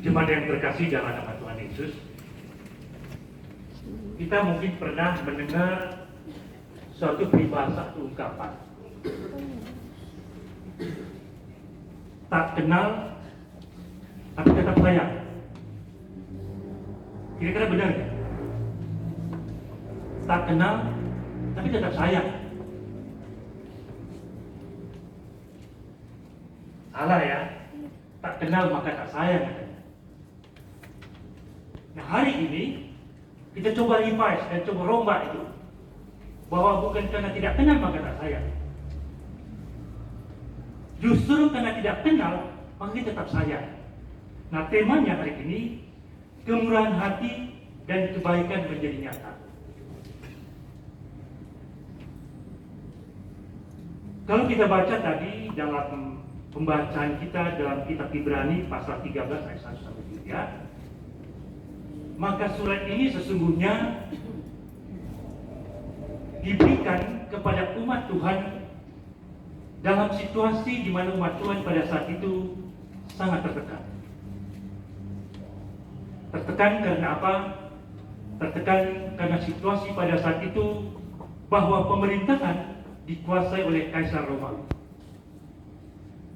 Jemaat yang terkasih dalam nama Tuhan Yesus, kita mungkin pernah mendengar suatu peribahasa atau ungkapan, tak kenal tapi tetap sayang. Kira-kira benar ya? Tak kenal tapi tetap sayang. Salah ya, tak kenal maka tak sayang. Nah, hari ini kita coba revise dan coba rombak itu, bahwa bukan karena tidak kenal maka tak sayang, justru karena tidak kenal maka kita tetap sayang. Nah, temanya hari ini, kemurahan hati dan kebaikan menjadi nyata. Kalau kita baca tadi dalam pembacaan kita dalam kitab Ibrani pasal 13 ayat 1 sampai 3, maka surat ini sesungguhnya diberikan kepada umat Tuhan dalam situasi di mana umat Tuhan pada saat itu sangat tertekan. Tertekan karena apa? Tertekan karena situasi pada saat itu bahwa pemerintahan dikuasai oleh Kaisar Romawi.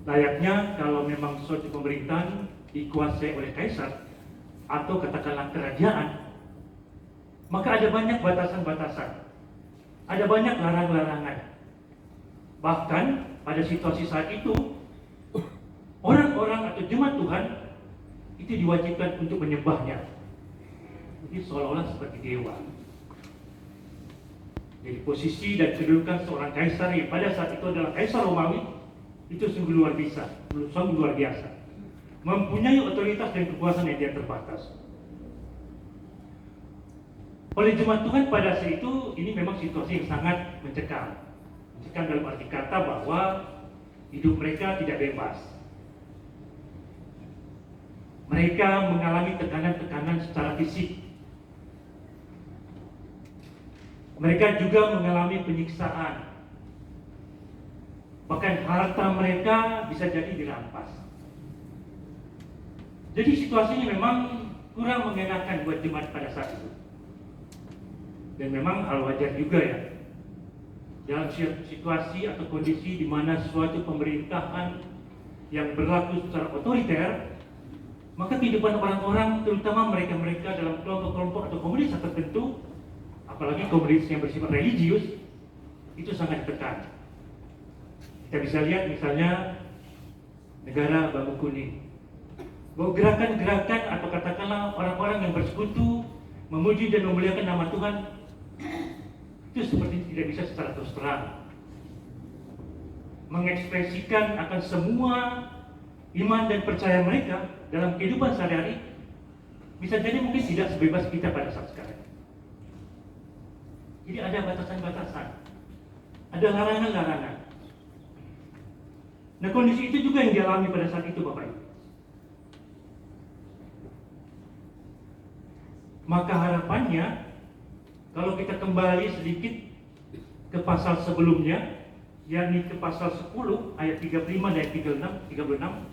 Layaknya kalau memang suatu pemerintahan dikuasai oleh Kaisar atau katakanlah kerajaan, maka ada banyak batasan-batasan, ada banyak larang-larangan. Bahkan pada situasi saat itu, orang-orang atau jemaat Tuhan itu diwajibkan untuk menyembahnya. Jadi seolah-olah seperti dewa. Jadi posisi dan kedudukan seorang kaisar yang pada saat itu adalah Kaisar Romawi itu sungguh luar biasa, mempunyai otoritas dan kekuasaan yang tidak terbatas. Oleh jemaat Tuhan pada saat itu, ini memang situasi yang sangat mencekam dalam arti kata bahwa hidup mereka tidak bebas. Mereka mengalami tekanan-tekanan secara fisik. Mereka juga mengalami penyiksaan. Bahkan harta mereka bisa jadi dirampas. Jadi situasinya memang kurang mengenakan buat jemaat pada saat itu. Dan memang hal wajar juga ya. Dalam situasi atau kondisi di mana suatu pemerintahan yang berlaku secara otoriter, maka kehidupan orang-orang, terutama mereka-mereka dalam kelompok-kelompok atau komunitas tertentu, apalagi komunitas yang bersifat religius, itu sangat ditekan. Kita bisa lihat misalnya negara Bambu Kuning, bahwa gerakan-gerakan atau katakanlah orang-orang yang bersekutu memuji dan memuliakan nama Tuhan itu seperti tidak bisa secara terus terang mengekspresikan akan semua iman dan percaya mereka dalam kehidupan sehari-hari. Bisa jadi mungkin tidak sebebas kita pada saat sekarang. Jadi ada batasan-batasan, ada larangan-larangan. Nah, kondisi itu juga yang dialami pada saat itu, Bapak Ibu. Maka harapannya, kalau kita kembali sedikit ke pasal sebelumnya, yakni ke pasal 10 ayat 35 dan 36,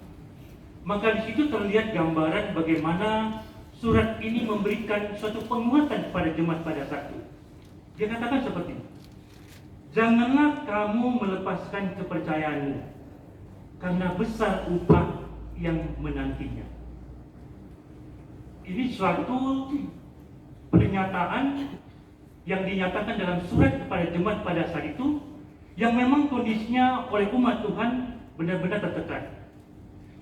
maka di situ terlihat gambaran bagaimana surat ini memberikan suatu penguatan kepada jemaat pada saat itu. Dia katakan seperti ini: janganlah kamu melepaskan kepercayaanmu, karena besar upah yang menantinya. Ini suatu pernyataan yang dinyatakan dalam surat kepada jemaat pada saat itu, yang memang kondisinya oleh umat Tuhan benar-benar tertekan,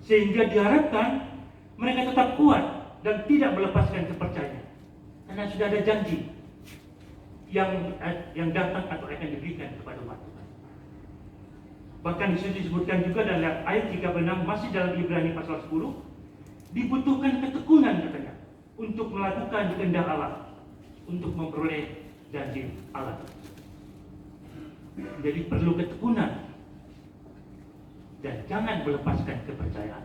sehingga diharapkan mereka tetap kuat dan tidak melepaskan kepercayaan, karena sudah ada janji yang datang atau akan diberikan kepada umat Tuhan. Bahkan di sini disebutkan juga dalam ayat 36 masih dalam Ibrani pasal 10, dibutuhkan ketekunan katanya untuk melakukan kehendak Allah, untuk memperoleh janji Allah. Jadi perlu ketekunan dan jangan melepaskan kepercayaan.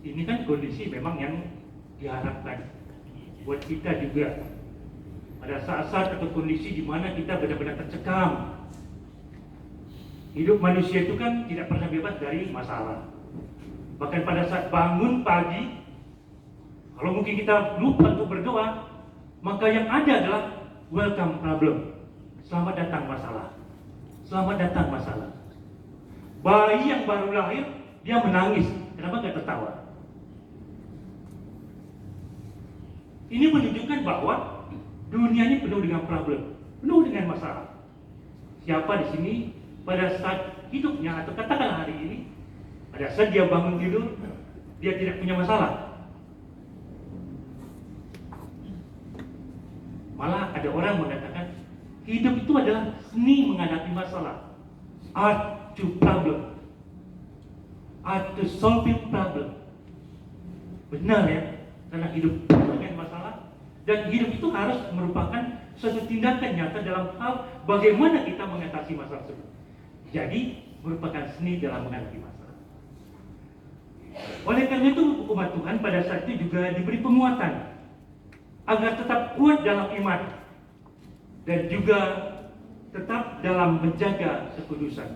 Ini kan kondisi memang yang diharapkan buat kita juga pada saat-saat atau kondisi di mana kita benar-benar tercekam. Hidup manusia itu kan tidak pernah bebas dari masalah. Bahkan pada saat bangun pagi, kalau mungkin kita lupa untuk berdoa, maka yang ada adalah welcome problem. Selamat datang masalah. Selamat datang masalah. Bayi yang baru lahir, dia menangis. Kenapa nggak tertawa? Ini menunjukkan bahwa dunia ini penuh dengan problem, penuh dengan masalah. Siapa di sini pada saat hidupnya atau katakanlah hari ini, pada saat dia bangun tidur, dia tidak punya masalah. Malah ada orang mengatakan hidup itu adalah seni menghadapi masalah. Art to problem. Art to solving problem. Benar ya, karena hidup penuh dengan masalah dan hidup itu harus merupakan suatu tindakan nyata dalam hal bagaimana kita mengatasi masalah tersebut. Jadi merupakan seni dalam menghadapi masalah. Oleh karena itu umat Tuhan pada saat itu juga diberi penguatan agar tetap kuat dalam iman dan juga tetap dalam menjaga kekudusan.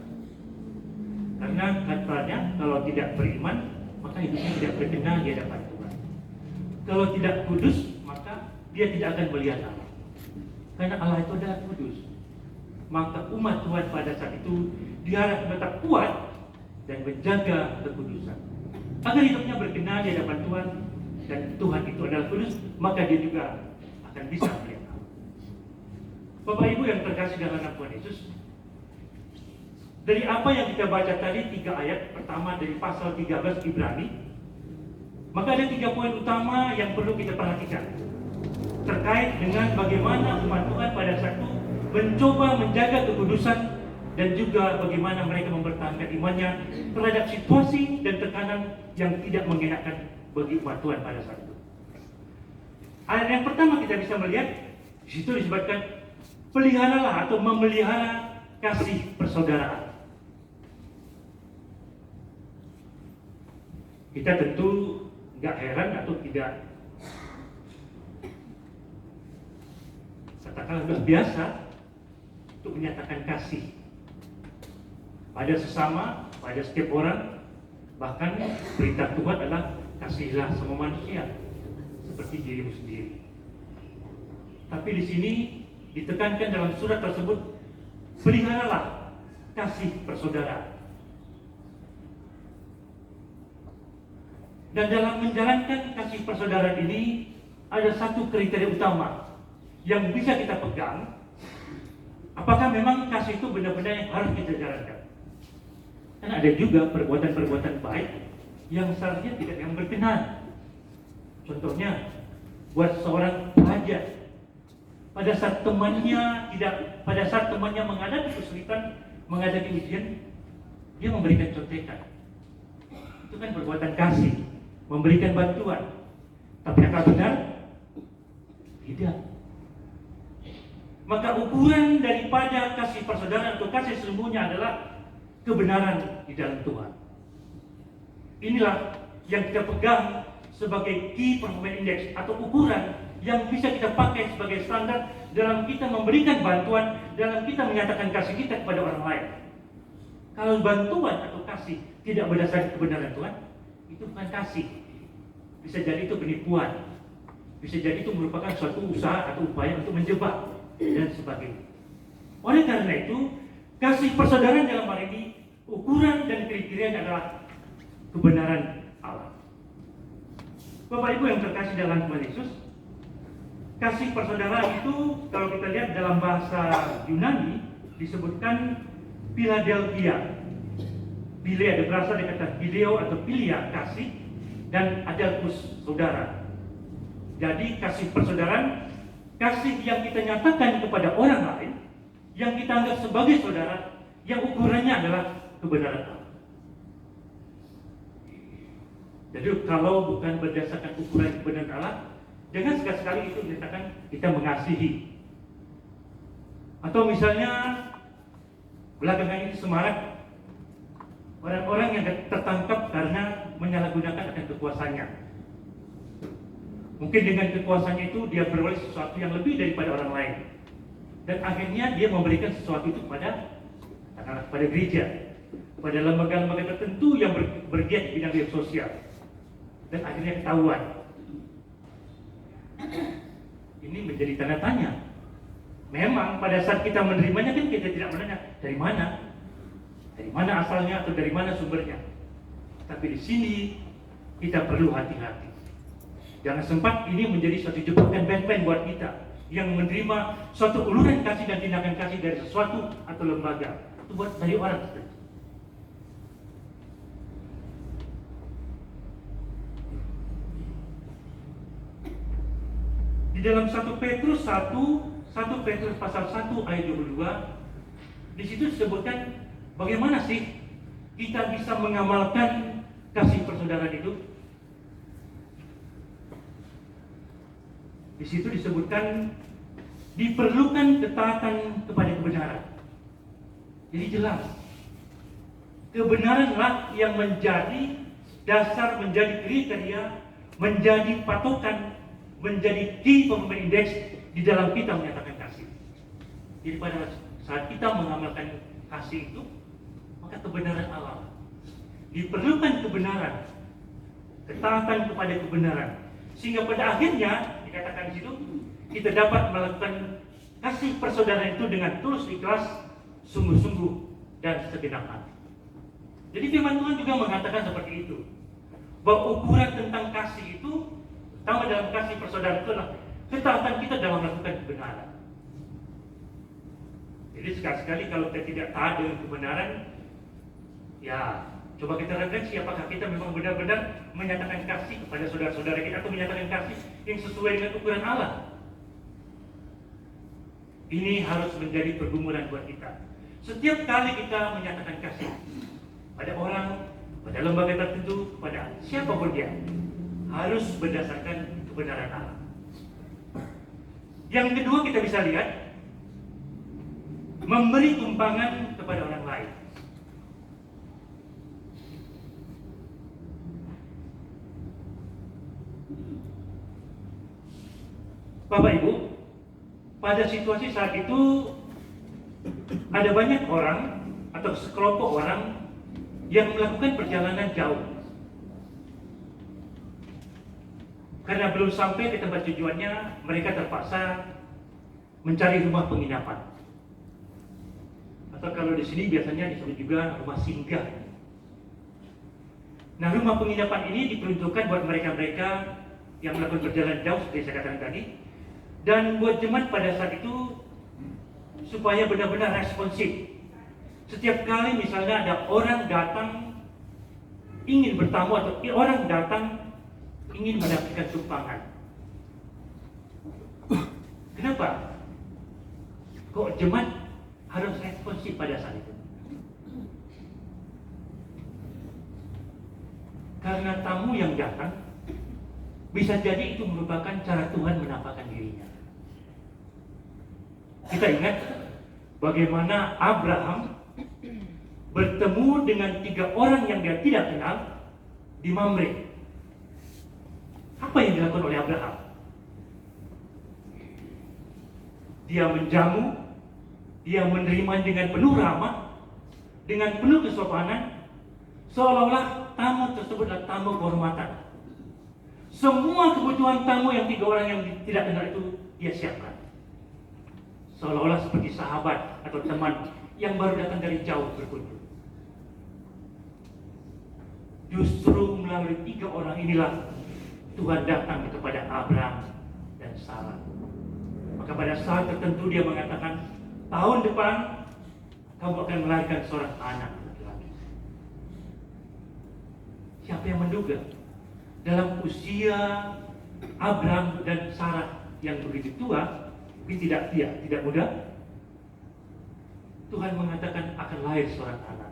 Karena katanya kalau tidak beriman maka hidupnya tidak berkenan di hadapan Tuhan. Kalau tidak kudus maka dia tidak akan melihat Allah. Karena Allah itu adalah kudus. Maka umat Tuhan pada saat itu diharap tetap kuat dan menjaga kekudusan. Agar hidupnya berkenan di hadapan Tuhan dan Tuhan itu adalah kudus, maka dia juga akan bisa melihat Allah. Bapak Ibu yang terkasih dalam nama Tuhan Yesus, dari apa yang kita baca tadi 3 ayat pertama dari pasal 13 Ibrani, maka ada 3 poin utama yang perlu kita perhatikan terkait dengan bagaimana umat Tuhan pada saat itu mencoba menjaga kekudusan dan juga bagaimana mereka mempertahankan imannya terhadap situasi dan tekanan yang tidak mengenakan bagi umat Tuhan pada saat itu. Ayat yang pertama kita bisa melihat di situ disebutkan peliharalah atau memelihara kasih persaudaraan. Kita tentu nggak heran atau tidak, katakanlah sudah biasa untuk menyatakan kasih pada sesama, pada setiap orang. Bahkan perintah Tuhan adalah kasihilah semua manusia seperti dirimu sendiri. Tapi di sini ditekankan dalam surat tersebut, peliharalah kasih persaudaraan. Dan dalam menjalankan kasih persaudaraan ini ada satu kriteria utama yang bisa kita pegang. Apakah memang kasih itu benar-benar yang harus kita jalankan? Karena ada juga perbuatan-perbuatan baik yang seharusnya tidak yang berkenan. Contohnya, buat seorang pelajar, pada saat temannya menghadapi kesulitan, menghadapi ujian, dia memberikan contekan. Itu kan perbuatan kasih, memberikan bantuan. Tapi apakah benar? Tidak. Maka ukuran daripada kasih persaudaraan atau kasih sesungguhnya adalah kebenaran di dalam Tuhan. Inilah yang kita pegang sebagai key performance index atau ukuran yang bisa kita pakai sebagai standar dalam kita memberikan bantuan, dalam kita menyatakan kasih kita kepada orang lain. Kalau bantuan atau kasih tidak berdasarkan kebenaran Tuhan, itu bukan kasih. Bisa jadi itu penipuan, bisa jadi itu merupakan suatu usaha atau upaya untuk menjebak dan sebagainya. Oleh karena itu, kasih persaudaraan dalam hal ini, ukuran dan kriteria adalah kebenaran Allah. Bapak Ibu yang terkasih dalam Tuhan Yesus, kasih persaudaraan itu kalau kita lihat dalam bahasa Yunani disebutkan Philadelphia. Phile ada berasal dari kata phileo atau philia, kasih, dan adelphus, saudara. Jadi kasih persaudaraan, kasih yang kita nyatakan kepada orang lain, yang kita anggap sebagai saudara, yang ukurannya adalah kebenaran Allah. Jadi kalau bukan berdasarkan ukuran kebenaran Allah, jangan sekali-sekali itu menyatakan kita mengasihi. Atau misalnya belakangan ini semarak orang-orang yang tertangkap karena menyalahgunakan akan kekuasaannya. Mungkin dengan kekuasaannya itu dia beroleh sesuatu yang lebih daripada orang lain. Dan akhirnya dia memberikan sesuatu itu kepada gereja. kepada lembaga-lembaga tertentu yang bergiat di bidang web sosial, dan akhirnya ketahuan. Ini menjadi tanda tanya. Memang pada saat kita menerimanya kan kita tidak menanya dari mana asalnya atau dari mana sumbernya. Tapi di sini kita perlu hati-hati. Jangan sempat ini menjadi suatu jebakan Batman buat kita yang menerima suatu uluran kasih dan tindakan kasih dari sesuatu atau lembaga. Itu buat dari orang tertentu. Di dalam 1 Petrus pasal 1 ayat 22, di situ disebutkan bagaimana sih kita bisa mengamalkan kasih persaudaraan itu. Di situ disebutkan diperlukan ketaatan kepada kebenaran. Jadi jelas, kebenaranlah yang menjadi dasar, menjadi kriteria, menjadi patokan, menjadi key performance index di dalam kita menyatakan kasih. Jadi pada saat kita mengamalkan kasih itu, maka kebenaran Allah. Diperlukan kebenaran, ketaatan kepada kebenaran, sehingga pada akhirnya dikatakan di situ kita dapat melakukan kasih persaudaraan itu dengan tulus ikhlas, sungguh-sungguh dan segenap hati. Jadi firman Tuhan juga mengatakan seperti itu, bahwa ukuran tentang kasih itu, terutama dalam kasih persaudaraan itu adalah ketaatan kita dalam melakukan kebenaran. Jadi sekali-sekali kalau kita tidak taat dengan kebenaran, ya coba kita refleksi apakah kita memang benar-benar menyatakan kasih kepada saudara-saudara kita atau menyatakan kasih yang sesuai dengan ukuran Allah. Ini harus menjadi pergumulan buat kita. Setiap kali kita menyatakan kasih pada orang, pada lembaga tertentu, pada siapapun dia, harus berdasarkan kebenaran Allah. Yang kedua kita bisa lihat, memberi tumpangan kepada orang lain. Bapak Ibu, pada situasi saat itu ada banyak orang atau sekelompok orang yang melakukan perjalanan jauh. Karena belum sampai ke tempat tujuannya, mereka terpaksa mencari rumah penginapan. Atau kalau di sini biasanya disebut juga rumah singgah. Nah, rumah penginapan ini diperuntukkan buat mereka-mereka yang melakukan perjalanan jauh seperti saya katakan tadi, dan buat jemaat pada saat itu supaya benar-benar responsif. Setiap kali misalnya ada orang datang ingin bertamu atau orang datang ingin mendapatkan tumpangan. Kenapa? Kok jemaat harus responsif pada saat itu? Karena tamu yang datang bisa jadi itu merupakan cara Tuhan menampakkan dirinya. Kita ingat bagaimana Abraham bertemu dengan 3 orang yang dia tidak kenal di Mamre. Apa yang dilakukan oleh Abraham? Dia menjamu, dia menerima dengan penuh ramah, dengan penuh kesopanan, seolah-olah tamu tersebut adalah tamu kehormatan. Semua kebutuhan tamu yang 3 orang yang tidak kenal itu dia siapkan. Seolah-olah seperti sahabat atau teman yang baru datang dari jauh berkunjung. Justru melalui 3 orang inilah Tuhan datang kepada Abraham dan Sarah. Maka pada saat tertentu dia mengatakan, tahun depan kamu akan melahirkan seorang anak laki-laki. Siapa yang menduga dalam usia Abraham dan Sarah yang begitu tua, tapi tidak muda, Tuhan mengatakan akan lahir seorang anak.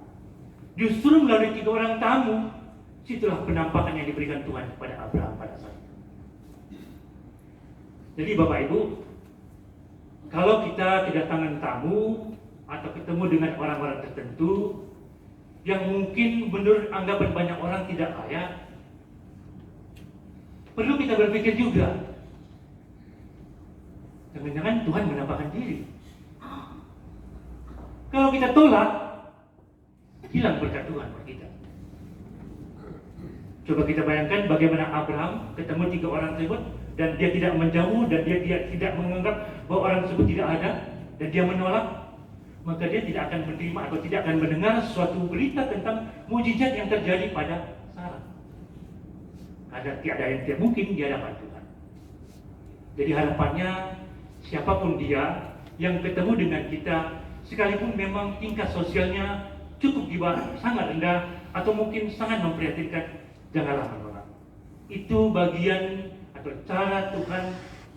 Justru melalui 3 orang tamu, situlah penampakan yang diberikan Tuhan kepada Abraham pada saat itu. Jadi Bapak Ibu, kalau kita kedatangan tamu atau ketemu dengan orang-orang tertentu yang mungkin menurut anggapan banyak orang tidak layak, perlu kita berpikir juga, jangan-jangan Tuhan menampakkan diri. Kalau kita tolak, hilang berkat Tuhan buat kita. Coba kita bayangkan bagaimana Abraham ketemu 3 orang tersebut dan dia tidak menjauh dan dia tidak menganggap bahwa orang tersebut tidak ada dan dia menolak, maka dia tidak akan menerima atau tidak akan mendengar suatu berita tentang mujizat yang terjadi pada Sarah. Ada tiada yang tidak mungkin di hadapan Tuhan. Jadi harapannya siapapun dia yang ketemu dengan kita, sekalipun memang tingkat sosialnya cukup di bawah, sangat rendah atau mungkin sangat memprihatinkan, janganlah menolak. Itu bagian atau cara Tuhan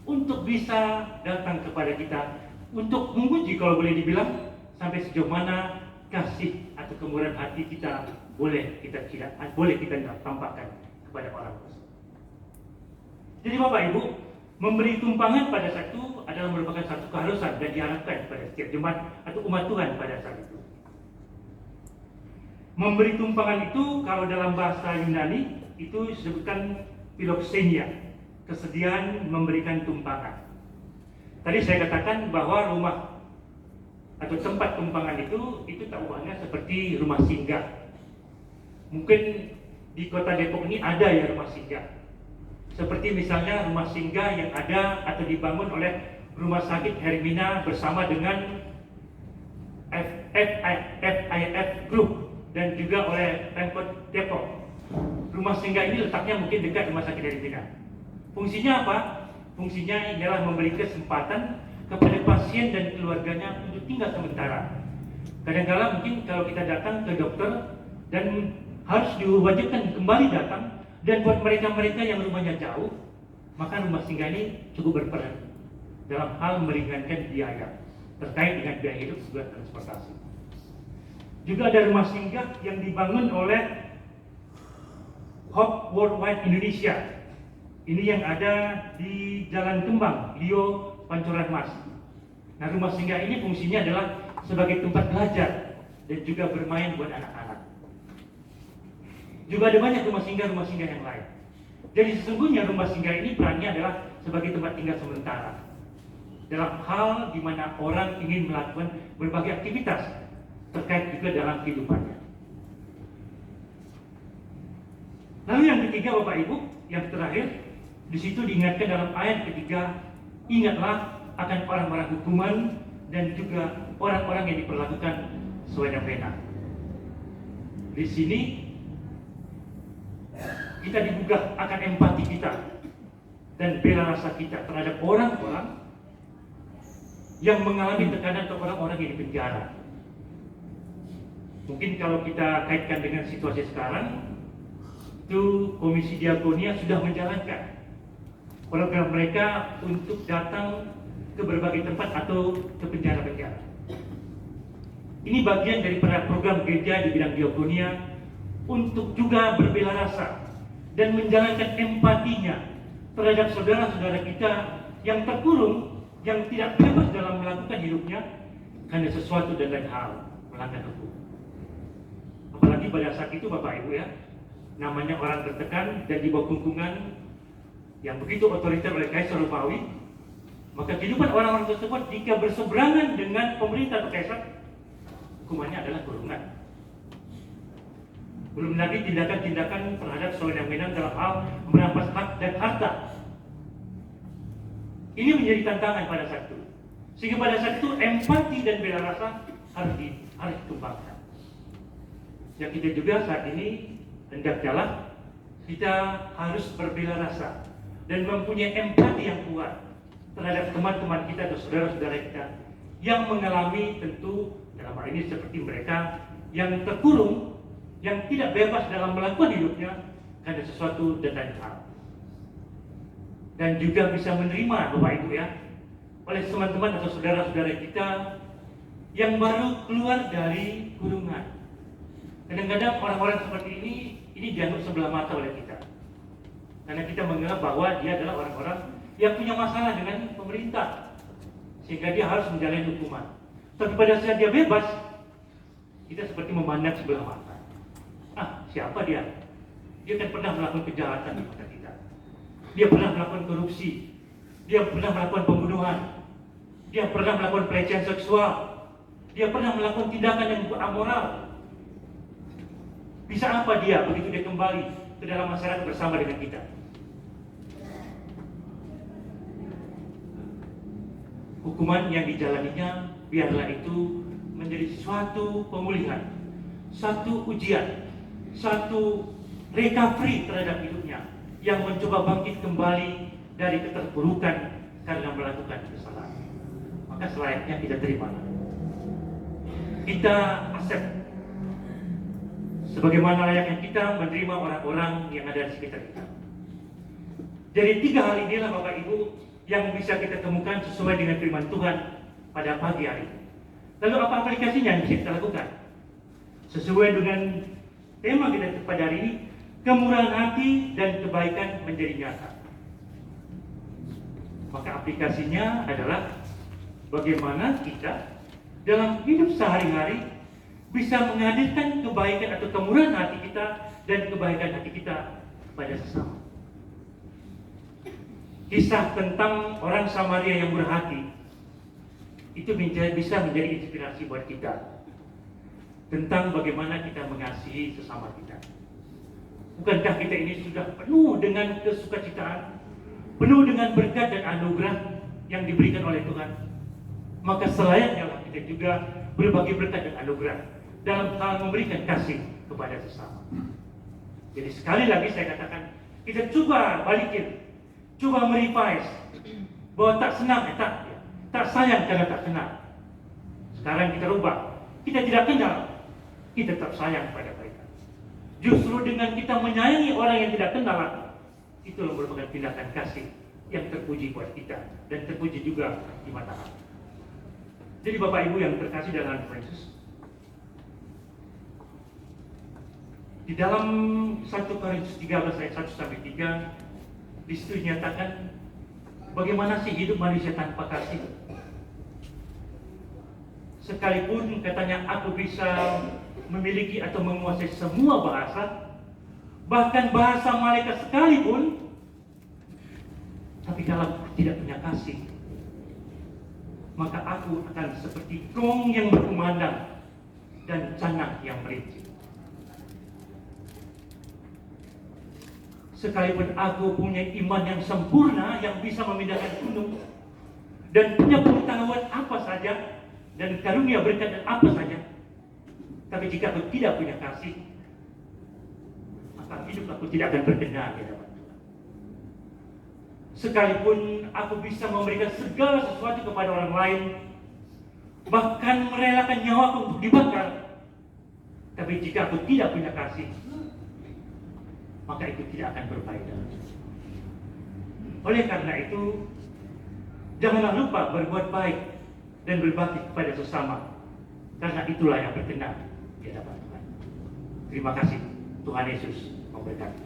untuk bisa datang kepada kita, untuk menguji kalau boleh dibilang sampai sejauh mana kasih atau kemurahan hati kita boleh kita tampakkan kepada orang tersebut. Jadi Bapak Ibu, memberi tumpangan pada satu adalah merupakan satu keharusan dan diharapkan pada setiap jemaat atau umat Tuhan pada saat itu. Memberi tumpangan itu kalau dalam bahasa Yunani itu disebutkan philoxenia, kesediaan memberikan tumpangan. Tadi saya katakan bahwa rumah atau tempat tumpangan itu tak ubahnya seperti rumah singgah. Mungkin di kota Depok ini ada ya rumah singgah. Seperti misalnya rumah singgah yang ada atau dibangun oleh Rumah Sakit Hermina bersama dengan FIF Group dan juga oleh Pemkot Depok. Rumah singgah ini letaknya mungkin dekat Rumah Sakit Hermina. Fungsinya apa? Fungsinya adalah memberi kesempatan kepada pasien dan keluarganya untuk tinggal sementara. Kadang-kadang mungkin kalau kita datang ke dokter dan harus diwajibkan kembali datang, dan buat mereka-mereka yang rumahnya jauh, maka rumah singgah ini cukup berperan dalam hal meringankan biaya terkait dengan biaya hidup juga transportasi. Juga ada rumah singgah yang dibangun oleh Hope Worldwide Indonesia. Ini yang ada di Jalan Kembang, Lio, Pancoran Mas. Nah, rumah singgah ini fungsinya adalah sebagai tempat belajar dan juga bermain buat anak-anak. Juga ada banyak rumah singgah yang lain. Jadi sesungguhnya rumah singgah ini perannya adalah sebagai tempat tinggal sementara dalam hal di mana orang ingin melakukan berbagai aktivitas terkait juga dalam kehidupannya. Lalu yang ketiga Bapak Ibu, yang terakhir, di situ diingatkan dalam ayat ketiga, ingatlah akan orang-orang hukuman dan juga orang-orang yang diperlakukan sewenang-wenang. Di sini kita digugah akan empati kita dan bela rasa kita terhadap orang-orang yang mengalami tekanan atau orang-orang yang dipenjara. Mungkin kalau kita kaitkan dengan situasi sekarang, itu Komisi Diakonia sudah menjalankan program mereka untuk datang ke berbagai tempat atau ke penjara-penjara. Ini bagian daripada program gereja di bidang diakonia untuk juga berbela rasa dan menjalankan empatinya terhadap saudara-saudara kita yang terkurung, yang tidak bebas dalam melakukan hidupnya karena sesuatu dan lain hal melanggar hukum. Apalagi pada saat itu Bapak Ibu ya, namanya orang tertekan dan di bawah kungkungan yang begitu otoriter oleh Kaisar Romawi, maka kehidupan orang-orang tersebut jika berseberangan dengan pemerintah atau kaisar, hukumannya adalah kurungan. Belum lagi tindakan-tindakan terhadap sewenang-wenang dalam hal merampas hak dan harta. Ini menjadi tantangan pada saat itu. Sehingga pada saat itu empati dan bela rasa harus dikembangkan. Yang kita juga saat ini hendaknya kita harus berbela rasa dan mempunyai empati yang kuat terhadap teman-teman kita atau saudara-saudara kita yang mengalami tentu dalam hal ini seperti mereka yang terkurung, yang tidak bebas dalam melakukan hidupnya karena sesuatu dan lain hal. Dan juga bisa menerima Bapak Ibu ya, oleh teman-teman atau saudara-saudara kita yang baru keluar dari kurungan. Kadang-kadang orang-orang seperti ini dianggap sebelah mata oleh kita. Karena kita menganggap bahwa dia adalah orang-orang yang punya masalah dengan pemerintah, sehingga dia harus menjalani hukuman. Tapi pada saat dia bebas, kita seperti memandang sebelah mata. Siapa dia? Dia kan pernah melakukan kejahatan di mata kita. Dia pernah melakukan korupsi. Dia pernah melakukan pembunuhan. Dia pernah melakukan pelecehan seksual. Dia pernah melakukan tindakan yang amoral. Bisa apa dia begitu dia kembali ke dalam masyarakat bersama dengan kita? Hukuman yang dijalaninya biarlah itu menjadi suatu pemulihan, satu ujian, satu recovery terhadap hidupnya yang mencoba bangkit kembali dari keterpurukan karena melakukan kesalahan. Maka selayaknya kita terima, kita accept, sebagaimana layaknya kita menerima orang-orang yang ada di sekitar kita. Jadi 3 hal inilah Bapak Ibu yang bisa kita temukan sesuai dengan firman Tuhan pada pagi hari ini. Lalu apa aplikasinya yang bisa kita lakukan? Sesuai dengan tema kita pada hari ini, kemurahan hati dan kebaikan menjadi nyata. Maka aplikasinya adalah bagaimana kita dalam hidup sehari-hari bisa menghadirkan kebaikan atau kemurahan hati kita dan kebaikan hati kita kepada sesama. Kisah tentang orang Samaria yang berhati itu bisa menjadi inspirasi buat kita tentang bagaimana kita mengasihi sesama kita. Bukankah kita ini sudah penuh dengan kesukacitaan, penuh dengan berkat dan anugerah yang diberikan oleh Tuhan? Maka selayaknya lah kita juga berbagi berkat dan anugerah dalam hal memberikan kasih kepada sesama. Jadi sekali lagi saya katakan, kita coba balikin, coba merevise bahwa tak senang, tak sayang karena tak kenal. Sekarang kita rubah, kita tidak kenal, kita tetap sayang pada mereka. Justru dengan kita menyayangi orang yang tidak kenal, itu merupakan tindakan kasih yang terpuji buat kita dan terpuji juga di mata Allah. Jadi Bapak Ibu yang terkasih dalam Tuhan Yesus, di dalam 1 Korintus 13 ayat 1 sampai 3, di situ dinyatakan bagaimana sih hidup manusia tanpa kasih. Sekalipun katanya aku bisa memiliki atau menguasai semua bahasa, bahkan bahasa malaikat sekalipun, tapi kalau tidak punya kasih, maka aku akan seperti gong yang berkumandang dan canak yang merincing. Sekalipun aku punya iman yang sempurna yang bisa memindahkan gunung dan punya pengetahuan apa saja dan karunia berkat dan apa saja, tapi jika aku tidak punya kasih, maka hidup aku tidak akan berkenan di hadapan Tuhan. Sekalipun aku bisa memberikan segala sesuatu kepada orang lain, bahkan merelakan nyawaku untuk dibakar, tapi jika aku tidak punya kasih, maka itu tidak akan berfaedah. Oleh karena itu, janganlah lupa berbuat baik dan berbakti kepada sesama, karena itulah yang berkenan di hadapan Tuhan. Terima kasih. Tuhan Yesus memberkati.